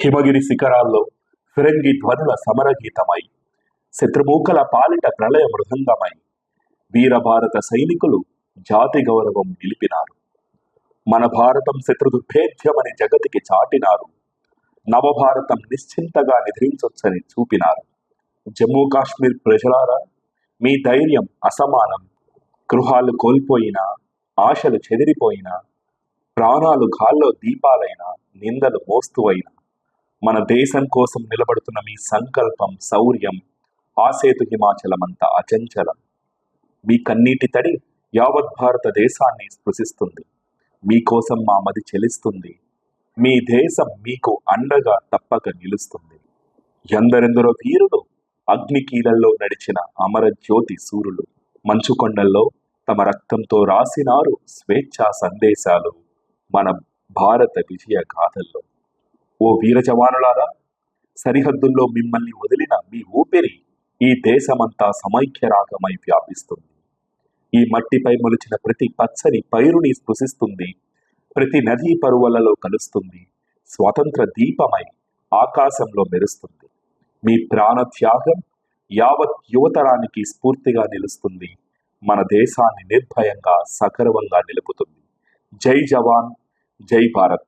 హిమగిరి శిఖరాల్లో ఫిరంగి ధ్వనుల సమరగీతమై, శత్రుమూకల పాలిట ప్రళయ మృదంగమై, వీరభారత సైనికులు జాతి గౌరవం నిలిపినారు. మన భారతం శత్రుదుర్భేద్యమని జగతికి చాటినారు. నవభారతం నిశ్చింతగా నిద్రించొచ్చని చూపినారు. జమ్మూ కాశ్మీర్ ప్రజలారా, మీ ధైర్యం అసమానం. గృహాలు కోల్పోయినా, ఆశలు చెదిరిపోయినా, ప్రాణాలు గాల్లో దీపాలైనా, నిందలు మోస్తువైనా, మన దేశం కోసం నిలబడుతున్న మీ సంకల్పం, శౌర్యం ఆసేతు హిమాచలమంత అచంచలం. మీ కన్నీటి తడి యావత్ భారతదేశాన్ని స్పృశిస్తుంది. మీకోసం మా మది చెలిస్తుంది. మీ దేశం మీకు అండగా తప్పక నిలుస్తుంది. ఎందరెందరో వీరులు అగ్నికీలల్లో నడిచిన అమర జ్యోతి సూరులు మంచుకొండల్లో తమ రక్తంతో రాసినారు స్వేచ్ఛా సందేశాలు మన భారత విజయ గాథల్లో. ఓ వీర జవానులారా, సరిహద్దుల్లో మిమ్మల్ని వదిలిన మీ ఊపిరి ఈ దేశమంతా సమైక్య రాగమై వ్యాపిస్తుంది. ఈ మట్టిపై మొలిచిన ప్రతి పచ్చని పైరుని స్పృశిస్తుంది. ప్రతి నదీ పరువలలో కలుస్తుంది. స్వాతంత్ర దీపమై ఆకాశంలో మెరుస్తుంది. మీ ప్రాణ త్యాగం యావత్ యువతరానికి స్ఫూర్తిగా నిలుస్తుంది. మన దేశాన్ని నిర్భయంగా సగర్వంగా నిలుపుతుంది. జై జవాన్, జై భారత్.